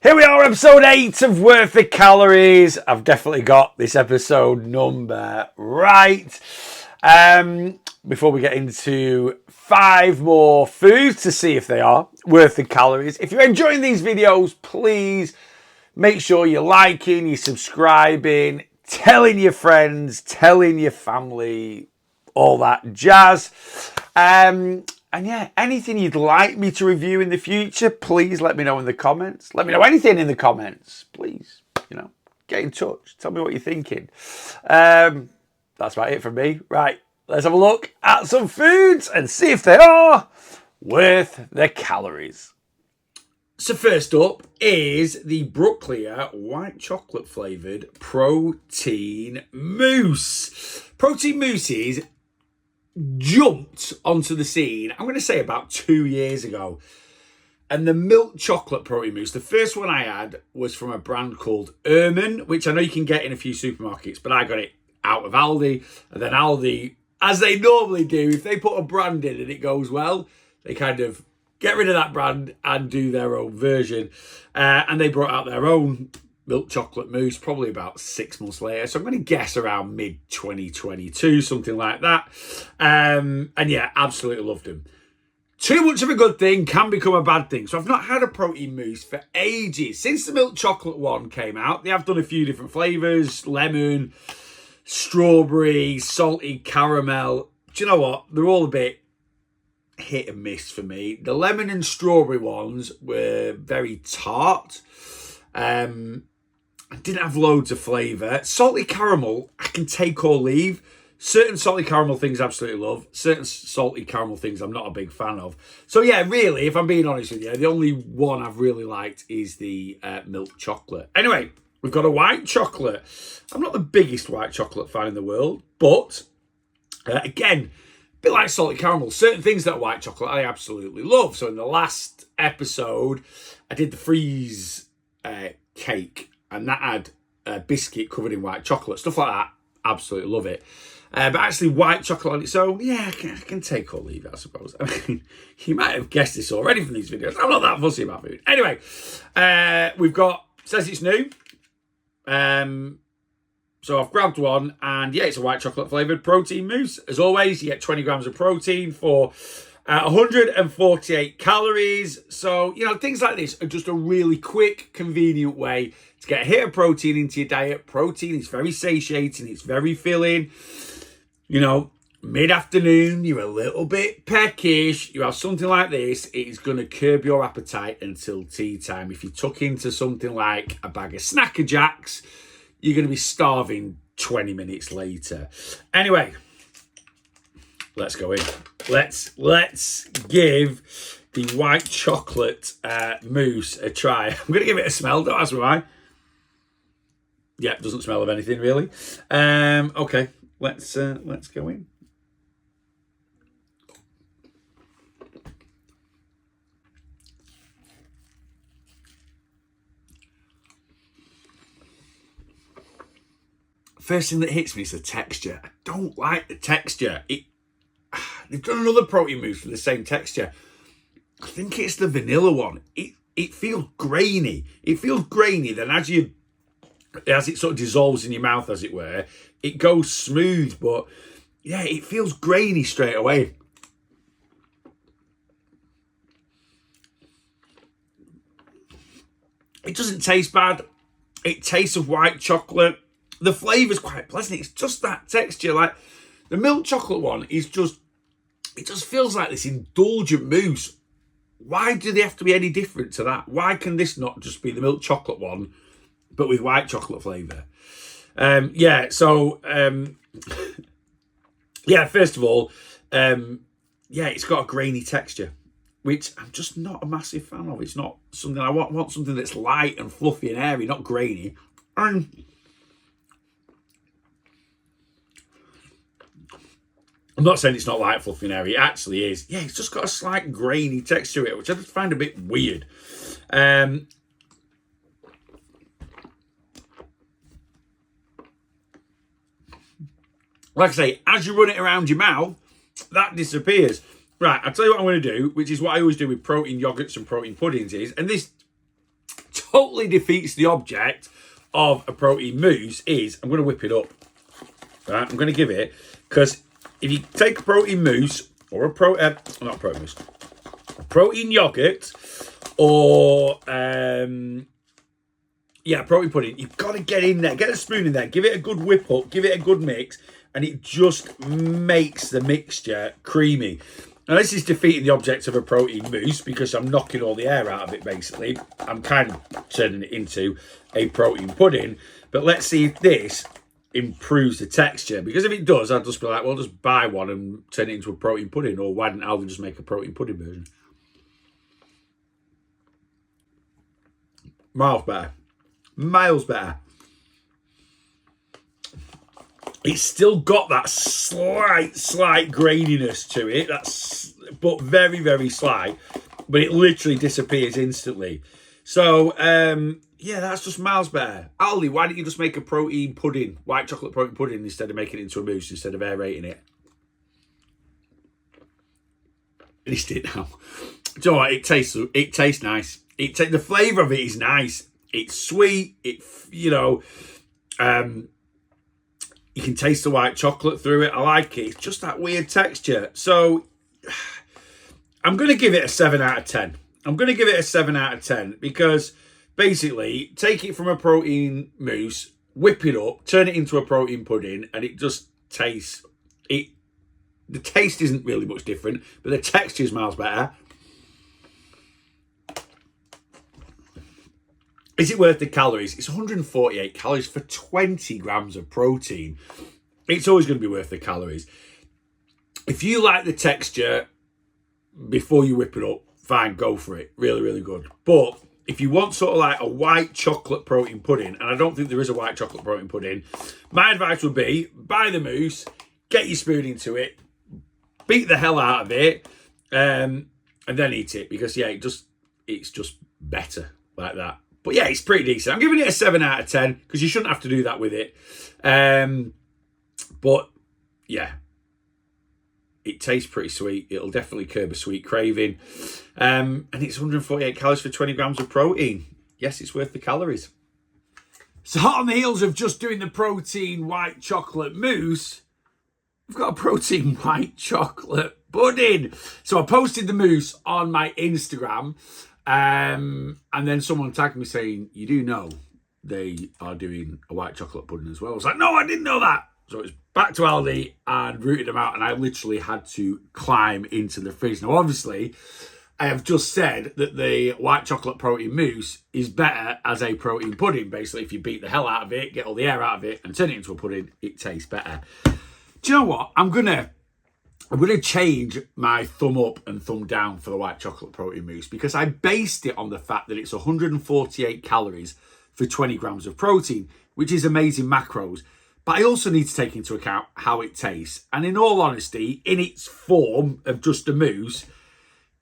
Here we are, episode 8 of Worth the Calories. I've definitely got this episode number right. Before we get into 5 more foods to see if they are worth the calories. If you're enjoying these videos, please make sure you're liking, you're subscribing, telling your friends, telling your family, all that jazz. And yeah, anything you'd like me to review in the future, please let me know in the comments. Let me know anything in the comments, please. Get in touch. Tell me what you're thinking. That's about it from me. Right, let's have a look at some foods and see if they are worth the calories. So first up is the Brooklea white chocolate flavoured protein mousse. Protein mousses jumped onto the scene, I'm going to say about 2 years ago. And the milk chocolate protein mousse, the first one I had was from a brand called Erman, which I know you can get in a few supermarkets, but I got it out of Aldi. And then Aldi, as they normally do, if they put a brand in and it goes well, they kind of get rid of that brand and do their own version. And they brought out their own milk chocolate mousse probably about 6 months later. So I'm going to guess around mid-2022, something like that. And yeah, absolutely loved them. Too much of a good thing can become a bad thing. So I've not had a protein mousse for ages. Since the milk chocolate one came out, they have done a few different flavours. Lemon, strawberry, salty caramel. Do you know what? They're all a bit hit and miss for me. The lemon and strawberry ones were very tart. I didn't have loads of flavour. Salty caramel, I can take or leave. Certain salty caramel things I absolutely love. Certain salty caramel things I'm not a big fan of. So yeah, really, if I'm being honest with you, the only one I've really liked is the milk chocolate. Anyway, we've got a white chocolate. I'm not the biggest white chocolate fan in the world, but again, a bit like salty caramel. Certain things that are white chocolate I absolutely love. So in the last episode, I did the freeze cake, and that had a biscuit covered in white chocolate. Stuff like that, absolutely love it. But actually white chocolate on its own, yeah, I can take or leave it, I suppose. I mean, you might have guessed this already from these videos. I'm not that fussy about food. Anyway, we've got, says it's new. So I've grabbed one, and yeah, it's a white chocolate flavoured protein mousse. As always, you get 20 grams of protein for 148 calories. So, things like this are just a really quick, convenient way to get a hit of protein into your diet. Protein is very satiating. It's very filling. Mid-afternoon, you're a little bit peckish. You have something like this, it is going to curb your appetite until tea time. If you tuck into something like a bag of Snacker Jacks, you're going to be starving 20 minutes later. Anyway, let's go in. Let's give the white chocolate mousse a try. I'm going to give it a smell. Don't ask me why. Yeah, it doesn't smell of anything really. Okay, let's go in. First thing that hits me is the texture. I don't like the texture. They've done another protein mousse with the same texture. I think it's the vanilla one. It feels grainy. It feels grainy. Then as it sort of dissolves in your mouth, as it were, it goes smooth. But yeah, it feels grainy straight away. It doesn't taste bad. It tastes of white chocolate. The flavour's quite pleasant. It's just that texture. Like the milk chocolate one is just, it just feels like this indulgent mousse. Why do they have to be any different to that? Why can this not just be the milk chocolate one, but with white chocolate flavour? Yeah, first of all, it's got a grainy texture, which I'm just not a massive fan of. It's not something I want. I want something that's light and fluffy and airy, not grainy. And I'm not saying it's not light, fluffy and airy. It actually is. Yeah, it's just got a slight grainy texture to it, which I just find a bit weird. Like I say, as you run it around your mouth, that disappears. Right, I'll tell you what I'm going to do, which is what I always do with protein yogurts and protein puddings is, and this totally defeats the object of a protein mousse is, I'm going to whip it up. Right, I'm going to give it, because if you take a protein mousse or a protein yogurt or protein pudding, you've got to get in there, get a spoon in there, give it a good whip up, give it a good mix, and it just makes the mixture creamy. Now, this is defeating the object of a protein mousse because I'm knocking all the air out of it, basically. I'm kind of turning it into a protein pudding. But let's see if this improves the texture. Because if it does, I'll just be like, well, just buy one and turn it into a protein pudding. Or why didn't I just make a protein pudding version? Miles better. Miles better. It's still got that slight graininess to it. But very, very slight. But it literally disappears instantly. So, that's just miles better. Aldi, why don't you just make a protein pudding, white chocolate protein pudding, instead of making it into a mousse, instead of aerating it? Taste it now. Do you know what? It tastes nice. The flavour of it is nice. It's sweet. You can taste the white chocolate through it. I like it. It's just that weird texture. So I'm going to give it a 7 out of 10. I'm going to give it a 7 out of 10 because basically take it from a protein mousse, whip it up, turn it into a protein pudding, and it just tastes... The taste isn't really much different, but the texture is miles better. Is it worth the calories? It's 148 calories for 20 grams of protein. It's always going to be worth the calories. If you like the texture before you whip it up, fine, go for it. Really, really good. But if you want sort of like a white chocolate protein pudding, and I don't think there is a white chocolate protein pudding, my advice would be buy the mousse, get your spoon into it, beat the hell out of it, and then eat it. Because, it's just better like that. But yeah, it's pretty decent. I'm giving it a 7 out of 10 because you shouldn't have to do that with it. But yeah, it tastes pretty sweet. It'll definitely curb a sweet craving. And it's 148 calories for 20 grams of protein. Yes, it's worth the calories. So hot on the heels of just doing the protein white chocolate mousse, we've got a protein white chocolate pudding. So I posted the mousse on my Instagram. And then someone tagged me saying, you do know they are doing a white chocolate pudding as well. I was like, no, I didn't know that. So it's back to Aldi and rooted them out. And I literally had to climb into the fridge. Now, obviously, I have just said that the white chocolate protein mousse is better as a protein pudding. Basically, if you beat the hell out of it, get all the air out of it and turn it into a pudding, it tastes better. Do you know what? I'm going to change my thumb up and thumb down for the white chocolate protein mousse because I based it on the fact that it's 148 calories for 20 grams of protein, which is amazing macros. But I also need to take into account how it tastes. And in all honesty, in its form of just a mousse,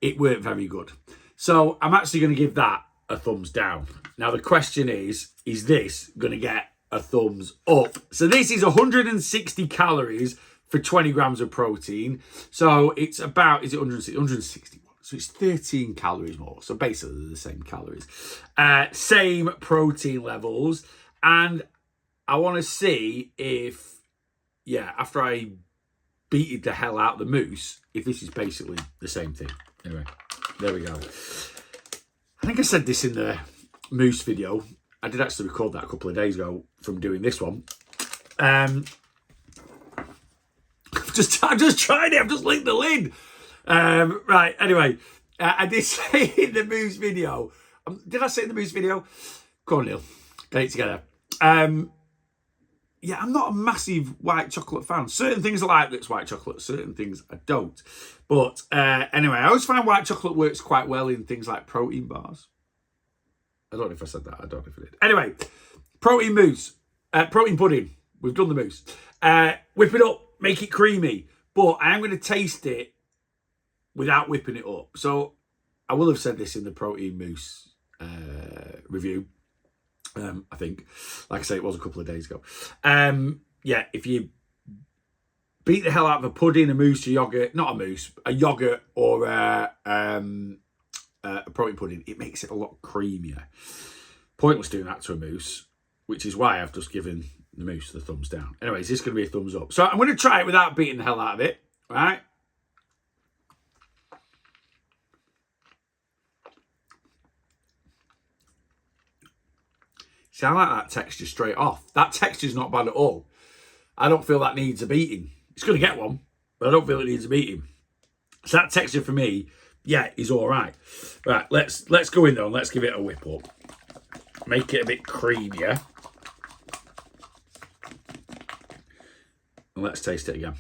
it weren't very good. So I'm actually going to give that a thumbs down. Now, the question is this going to get a thumbs up? So this is 160 calories for 20 grams of protein. So it's about, is it 160? So it's 13 calories more. So basically the same calories. Same protein levels. And I want to see if, after I beated the hell out of the mousse, if this is basically the same thing. Anyway, there we go. I think I said this in the mousse video. I did actually record that a couple of days ago from doing this one. I've just tried it. I've just licked the lid. Right. Anyway, I did say in the mousse video. Did I say in the mousse video? Come on, Neil. Get it together. I'm not a massive white chocolate fan. Certain things I like that's white chocolate. Certain things I don't. But anyway, I always find white chocolate works quite well in things like protein bars. I don't know if I said that. I don't know if I did. Anyway, protein mousse. Protein pudding. We've done the mousse. Whip it up. Make it creamy. But I am going to taste it without whipping it up. So I will have said this in the protein mousse review. I think, like I say, it was a couple of days ago. If you beat the hell out of a pudding, a mousse, a yogurt, not a mousse, a yogurt or a protein pudding, it makes it a lot creamier. pointless doing that to a mousse, which is why I've just given the mousse the thumbs down. Anyways, this is going to be a thumbs up. So I'm going to try it without beating the hell out of it, right? See, I like that texture straight off. That texture's not bad at all. I don't feel that needs a beating. It's going to get one, but I don't feel it needs a beating. So that texture for me, yeah, is all right. Right, let's go in though and let's give it a whip up. Make it a bit creamier. And let's taste it again.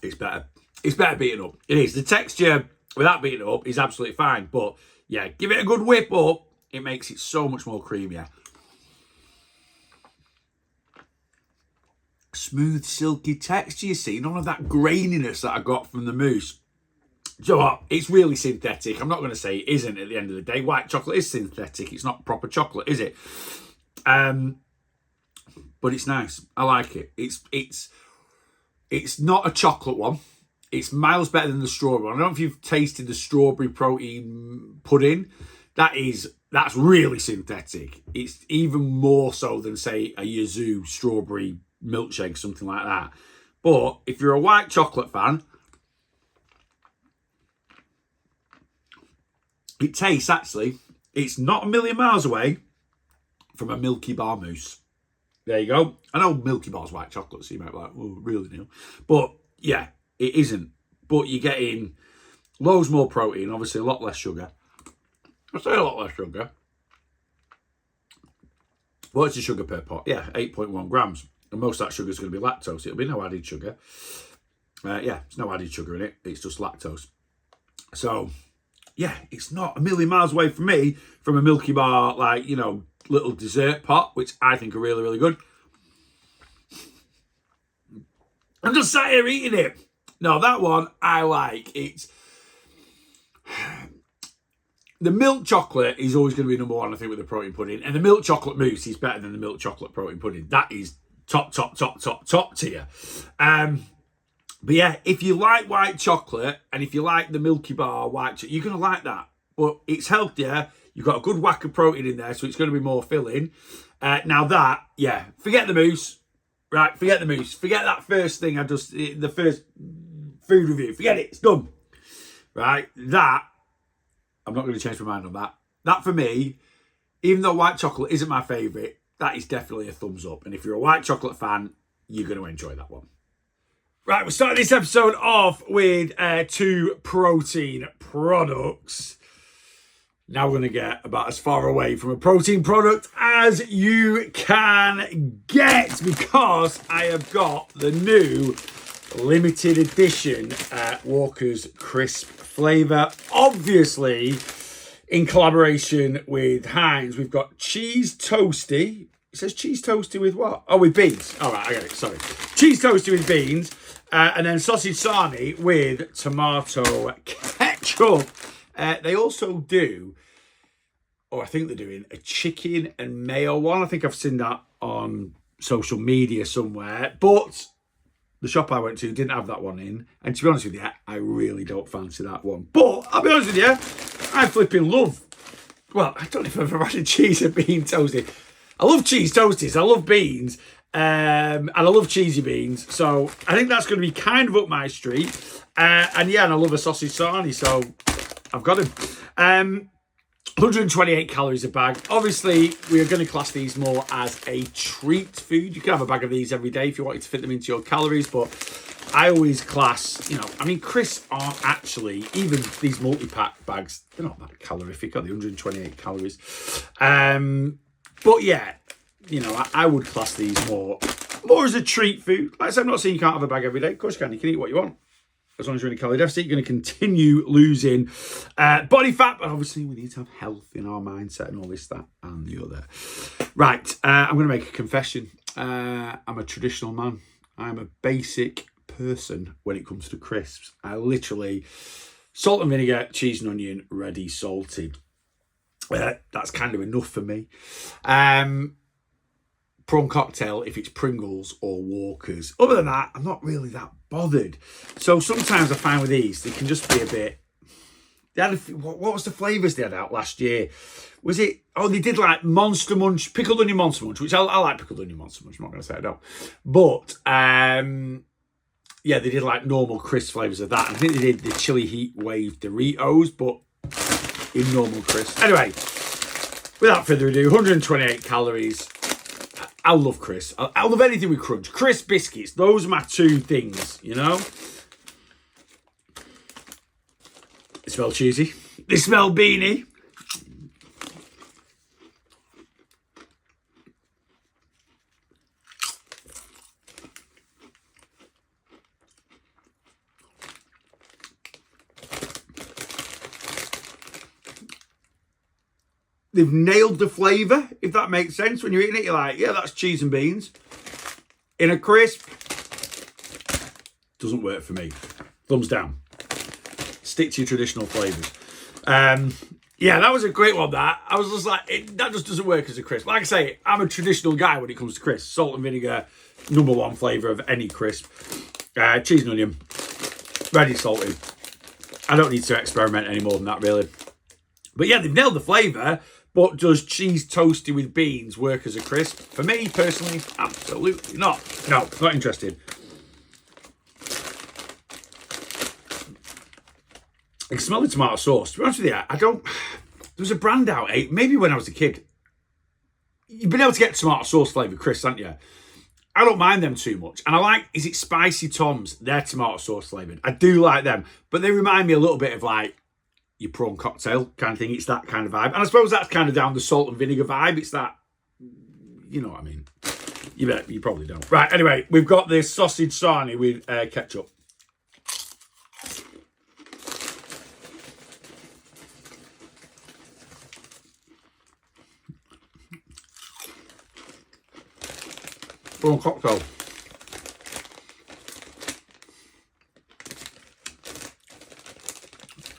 It's better. It's better beaten up. It is. The texture without beating it up is absolutely fine. But yeah, give it a good whip up. It makes it so much more creamier. Smooth, silky texture, you see. None of that graininess that I got from the mousse. Do you know what? It's really synthetic. I'm not going to say it isn't at the end of the day. White chocolate is synthetic. It's not proper chocolate, is it? But it's nice. I like it. It's not a chocolate one. It's miles better than the strawberry one. I don't know if you've tasted the strawberry protein pudding. That's really synthetic. It's even more so than, say, a Yazoo strawberry milkshake, something like that. But if you're a white chocolate fan, it tastes, actually, it's not a million miles away from a Milky Bar mousse. There you go. I know Milky Bar's white chocolate, so you might be like, oh, really, Neil? But yeah, it isn't. But you're getting loads more protein, obviously a lot less sugar. I say a lot less sugar. What's the sugar per pot? Yeah, 8.1 grams. And most of that sugar is going to be lactose. It'll be no added sugar. Yeah, there's no added sugar in it. It's just lactose. So, yeah, it's not a million miles away from me from a Milky Bar, like, you know, little dessert pot, which I think are really, really good. I'm just sat here eating it. No, that one I like. It's the milk chocolate is always going to be number one, I think, with the protein pudding. And the milk chocolate mousse is better than the milk chocolate protein pudding. That is top tier. But yeah, if you like white chocolate and if you like the Milky Bar white chocolate, you're going to like that. But it's healthier. You've got a good whack of protein in there, so it's going to be more filling. Now that, yeah, forget the mousse. Right, forget the mousse. Forget that first thing the first food review. Forget it. It's done. Right, that, I'm not going to change my mind on that. That, for me, even though white chocolate isn't my favourite, that is definitely a thumbs up. And if you're a white chocolate fan, you're going to enjoy that one. Right, we're starting this episode off with 2 protein products. Now we're going to get about as far away from a protein product as you can get, because I have got the new limited edition Walker's Crisp flavour. Obviously, in collaboration with Heinz, we've got cheese toastie. It says cheese toastie with what? Oh, with beans. All right, I get it. Sorry. Cheese toastie with beans. And then sausage sarnie with tomato ketchup. They also do, or I think they're doing, a chicken and mayo one. I think I've seen that on social media somewhere. But the shop I went to didn't have that one in. And to be honest with you, I really don't fancy that one. But I'll be honest with you, I flipping love, well, I don't know if I've ever had a cheese and bean toastie. I love cheese toasties. I love beans. And I love cheesy beans. So I think that's going to be kind of up my street. And yeah, and I love a sausage sarnie. So I've got them. 128 calories a bag. Obviously, we are going to class these more as a treat food. You can have a bag of these every day if you wanted to fit them into your calories. But I always class, you know, I mean, crisps aren't actually, even these multi-pack bags, they're not that calorific, are they? 128 calories. But yeah, you know, I would class these more as a treat food. Like I said, I'm not saying you can't have a bag every day. Of course you can. You can eat what you want. As long as you're in a calorie deficit, you're going to continue losing body fat. But obviously, we need to have health in our mindset and all this, that, and the other. Right, I'm going to make a confession. I'm a traditional man. I'm a basic person when it comes to crisps. I literally, salt and vinegar, cheese and onion, ready, salted. That's kind of enough for me. Prawn cocktail if it's Pringles or Walker's. Other than that, I'm not really that bothered. So sometimes I find with these, they can just be a bit They had what was the flavours they had out last year? Was it? Oh, they did like Monster Munch, pickled onion Monster Munch, which I like pickled onion Monster Munch. I'm not going to say I don't, but yeah, they did like normal crisp flavours of that. I think they did the Chili Heat Wave Doritos, but in normal crisp. Anyway, without further ado, 128 calories. I love crisp. I love anything with crunch. Crisp biscuits. Those are my two things. You know. They smell cheesy. They smell beanie. They've nailed the flavour, if that makes sense. When you're eating it, you're like, yeah, that's cheese and beans. In a crisp, doesn't work for me. Thumbs down. Stick to your traditional flavours. Yeah, that was a great one, that. I was just like, that just doesn't work as a crisp. Like I say, I'm a traditional guy when it comes to crisp. Salt and vinegar, #1 flavour of any crisp. Cheese and onion, ready salted. I don't need to experiment any more than that, really. But yeah, they've nailed the flavour. But does cheese toasty with beans work as a crisp? For me, personally, absolutely not. No, not interested. I can smell the tomato sauce. To be honest with you, I don't... There was a brand out, maybe when I was a kid. You've been able to get tomato sauce flavoured crisps, haven't you? I don't mind them too much. And I like, is it Spicy Tom's? They're tomato sauce flavoured. I do like them. But they remind me a little bit of like your prawn cocktail kind of thing. It's that kind of vibe. And I suppose that's kind of down the salt and vinegar vibe. It's that, you know what I mean. You probably don't. Right, anyway, we've got this sausage sarnie with ketchup. Prawn cocktail.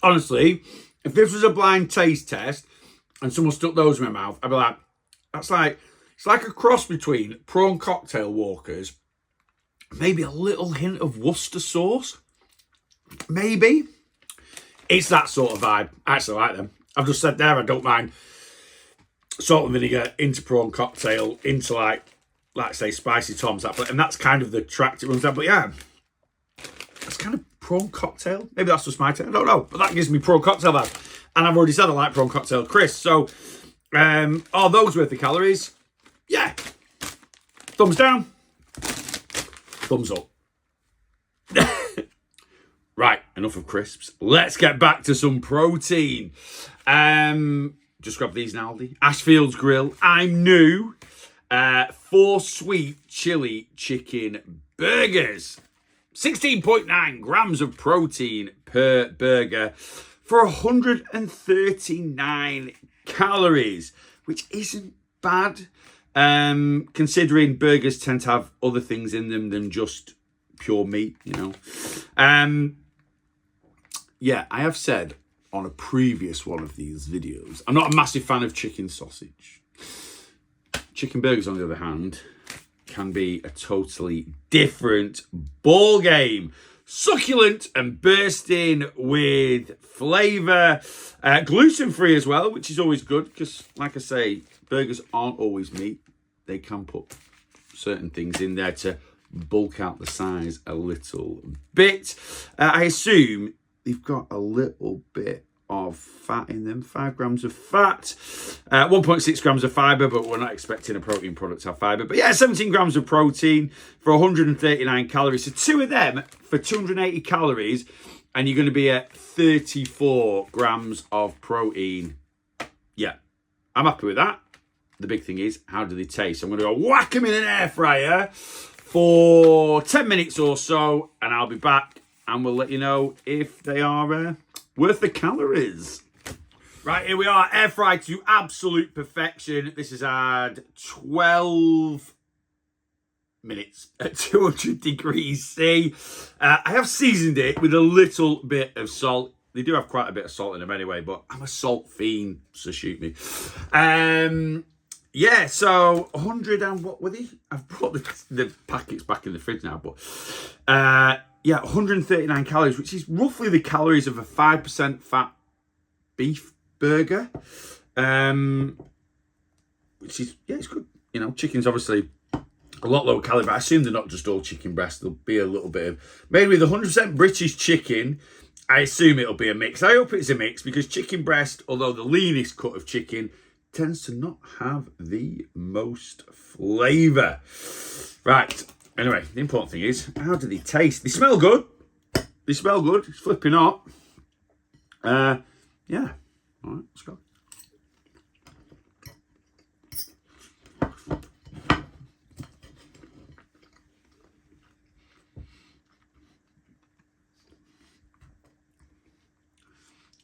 Honestly, if this was a blind taste test and someone stuck those in my mouth, I'd be like, it's like a cross between prawn cocktail walkers, maybe a little hint of Worcester sauce. Maybe. It's that sort of vibe. I actually like them. I've just said there, I don't mind salt and vinegar into prawn cocktail, into like say, Spicy Tom's. And that's kind of the track it runs down. But yeah, it's kind of prawn cocktail. Maybe that's just my take. I don't know. But that gives me prawn cocktail vibe. And I've already said I like prawn cocktail crisp. So, are those worth the calories? Yeah. Thumbs down. Thumbs up. Right, enough of crisps. Let's get back to some protein. Just grab these in Aldi. Ashfield's Grill. I'm new. 4 sweet chili chicken burgers. 16.9 grams of protein per burger for 139 calories, which isn't bad, considering burgers tend to have other things in them than just pure meat, you know. Yeah, I have said on a previous one of these videos, I'm not a massive fan of chicken sausage. Chicken burgers, on the other hand, can be a totally different ball game. Succulent and bursting with flavour. Gluten-free as well, which is always good because, like I say, burgers aren't always meat. They can put certain things in there to bulk out the size a little bit. I assume they've got a little bit of fat in them, 5 grams of fat, 1.6 grams of fibre, but we're not expecting a protein product to have fibre. But yeah, 17 grams of protein for 139 calories. So 2 of them for 280 calories, and you're going to be at 34 grams of protein. Yeah, I'm happy with that. The big thing is, how do they taste? I'm going to go whack them in an air fryer for 10 minutes or so, and I'll be back, and we'll let you know if they are worth the calories. Right, here we are, air fried to absolute perfection. This has had 12 minutes at 200 degrees C. I have seasoned it with a little bit of salt. They do have quite a bit of salt in them anyway, but I'm a salt fiend, so shoot me. Yeah, so 100 and what were they? I've brought the packets back in the fridge now, but yeah, 139 calories, which is roughly the calories of a 5% fat beef burger, which is, yeah, it's good. You know, chicken's obviously a lot lower calorie, but I assume they're not just all chicken breast. There'll be a little bit of, made with 100% British chicken. I assume it'll be a mix. I hope it's a mix because chicken breast, although the leanest cut of chicken, tends to not have the most flavour. Right. Anyway, the important thing is, how do they taste? They smell good. They smell good. It's flipping hot. Yeah. All right, let's go.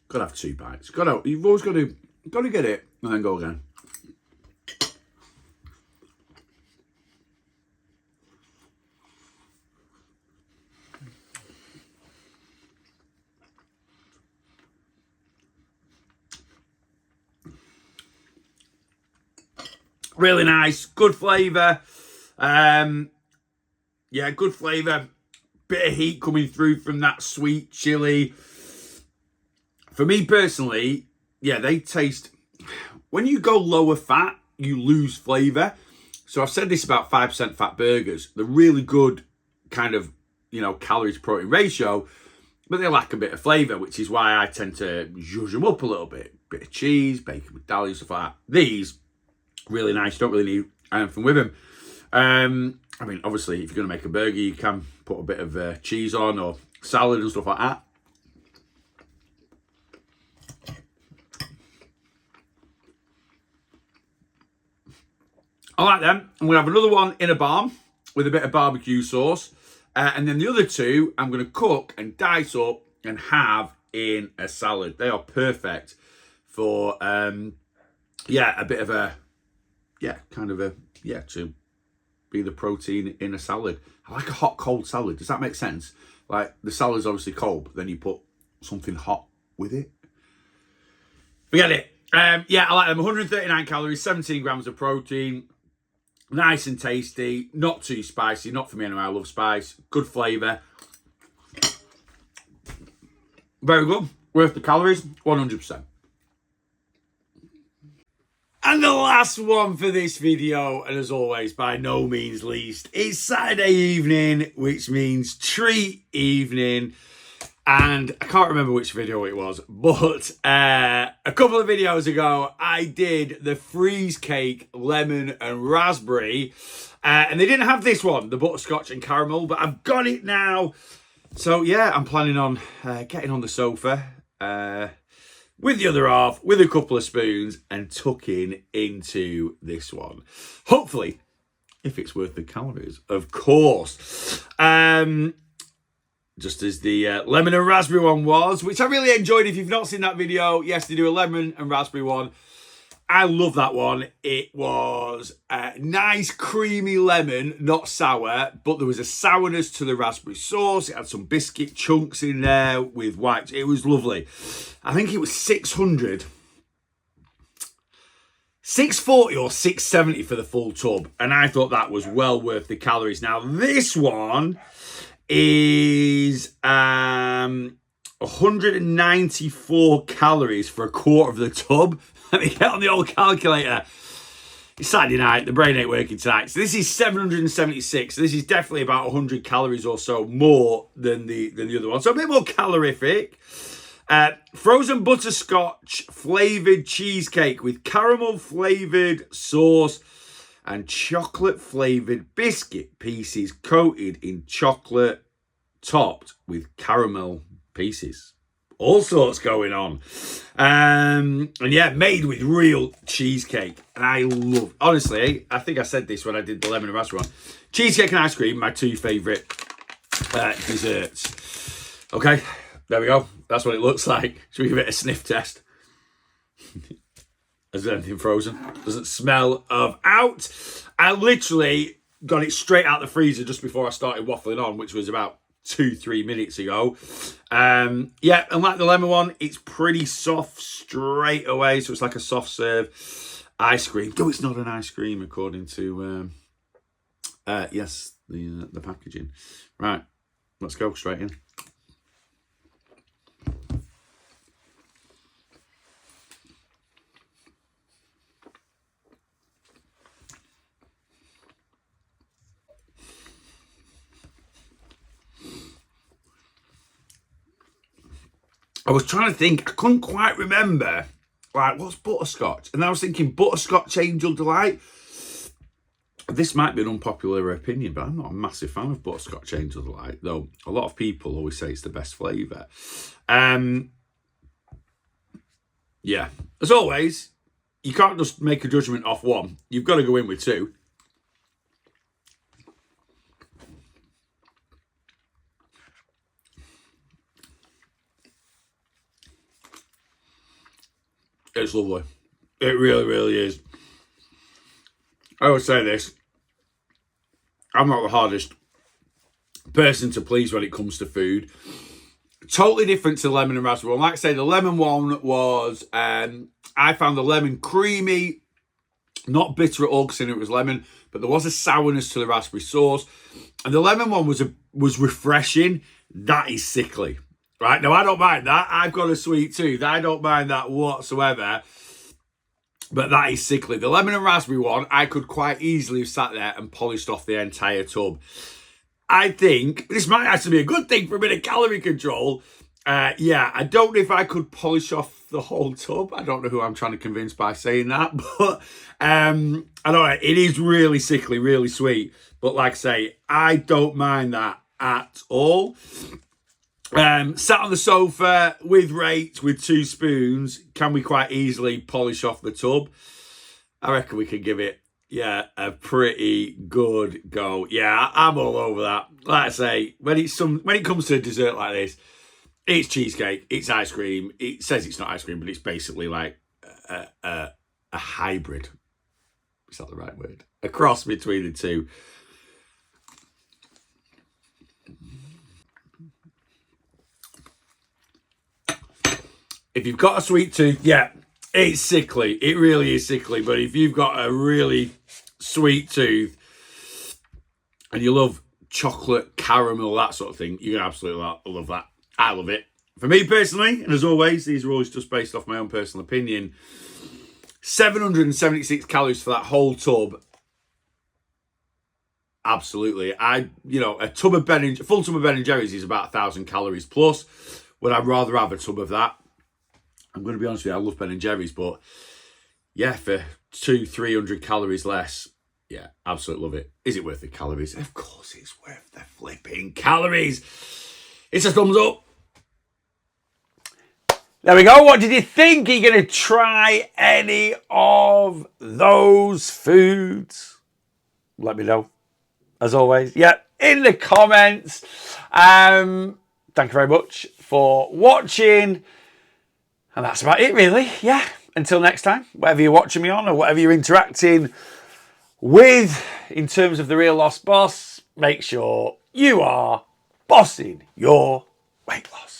Gotta have 2 bites. You've always got to get it and then go again. Really nice, good flavour. Yeah, good flavour. Bit of heat coming through from that sweet chili. For me personally, yeah, they taste... When you go lower fat, you lose flavour. So I've said this about 5% fat burgers. They're really good kind of, you know, calories to protein ratio, but they lack a bit of flavour, which is why I tend to zhuzh them up a little bit. Bit of cheese, bacon medallion, stuff like that. These, really nice. Don't really need anything with them. I mean, obviously, if you're going to make a burger, you can put a bit of cheese on or salad and stuff like that. I like them. I'm going to have another one in a balm with a bit of barbecue sauce. And then the other 2, I'm going to cook and dice up and have in a salad. They are perfect for, yeah, a bit of a, yeah, kind of a, yeah, to be the protein in a salad. I like a hot, cold salad. Does that make sense? Like, the salad's obviously cold, but then you put something hot with it. Forget it. Yeah, I like them. 139 calories, 17 grams of protein. Nice and tasty. Not too spicy. Not for me anyway. I love spice. Good flavour. Very good. Worth the calories. 100%. And the last one for this video, and as always, by no means least, is Saturday evening, which means treat evening. And I can't remember which video it was, but a couple of videos ago, I did the Freezecake lemon and raspberry. And they didn't have this one, the butterscotch and caramel, but I've got it now. So yeah, I'm planning on getting on the sofa with the other half, with a couple of spoons, and tucking into this one. Hopefully, if it's worth the calories, of course. Just as the lemon and raspberry one was, which I really enjoyed. If you've not seen that video, yes, they do a lemon and raspberry one. I love that one. It was a nice creamy lemon, not sour, but there was a sourness to the raspberry sauce. It had some biscuit chunks in there with white. It was lovely. I think it was 640 or 670 for the full tub, and I thought that was well worth the calories. Now this one is 194 calories for a quarter of the tub. Let me get on the old calculator. It's Saturday night, the brain ain't working tonight. So this is 776. So this is definitely about 100 calories or so more than the other one. So a bit more calorific. Frozen butterscotch flavoured cheesecake with caramel flavoured sauce and chocolate flavoured biscuit pieces coated in chocolate, topped with caramel pieces. All sorts going on. And yeah, made with real cheesecake. And I love, honestly, I think I said this when I did the lemon and raspberry one. Cheesecake and ice cream, my 2 favourite desserts. Okay, there we go. That's what it looks like. Should we give it a sniff test? Is there anything frozen? Doesn't smell of out. I literally got it straight out the freezer just before I started waffling on, which was about 2-3 minutes ago. Yeah, and like the lemon one, it's pretty soft straight away. So it's like a soft serve ice cream. Though it's not an ice cream according to, yes, the packaging. Right, let's go straight in. I was trying to think. I couldn't quite remember. Like, what's butterscotch? And I was thinking butterscotch Angel Delight. This might be an unpopular opinion, but I'm not a massive fan of butterscotch Angel Delight, though a lot of people always say it's the best flavour. Yeah, as always, you can't just make a judgment off one. You've got to go in with two. It's lovely. It really, really is. I always say this. I'm not the hardest person to please when it comes to food. Totally different to the lemon and raspberry one. Like I say, the lemon one was, I found the lemon creamy, not bitter at all because I knew it was lemon, but there was a sourness to the raspberry sauce. And the lemon one was refreshing. That is sickly. Right, now I don't mind that. I've got a sweet tooth. I don't mind that whatsoever. But that is sickly. The lemon and raspberry one, I could quite easily have sat there and polished off the entire tub. I think this might actually be a good thing for a bit of calorie control. Yeah, I don't know if I could polish off the whole tub. I don't know who I'm trying to convince by saying that. But I don't know. It is really sickly, really sweet. But like I say, I don't mind that at all. Sat on the sofa with rates with 2 spoons. Can we quite easily polish off the tub? I reckon we could give it, yeah, a pretty good go. Yeah, I'm all over that. Like I say, when it comes to a dessert like this, it's cheesecake, it's ice cream. It says it's not ice cream, but it's basically like a hybrid. Is that the right word? A cross between the two. If you've got a sweet tooth, yeah, it's sickly. It really is sickly. But if you've got a really sweet tooth and you love chocolate, caramel, that sort of thing, you're going to absolutely love that. I love it. For me personally, and as always, these are always just based off my own personal opinion, 776 calories for that whole tub. Absolutely. A full tub of Ben & Jerry's is about 1,000 calories plus. Would I rather have a tub of that? I'm going to be honest with you, I love Ben & Jerry's, but yeah, for 200-300 calories less, yeah, absolutely love it. Is it worth the calories? Of course it's worth the flipping calories. It's a thumbs up. There we go. What did you think? Are you going to try any of those foods? Let me know. As always, yeah, in the comments. Thank you very much for watching. And that's about it, really. Yeah. Until next time, whatever you're watching me on or whatever you're interacting with in terms of The Real Lost Boss, make sure you are bossing your weight loss.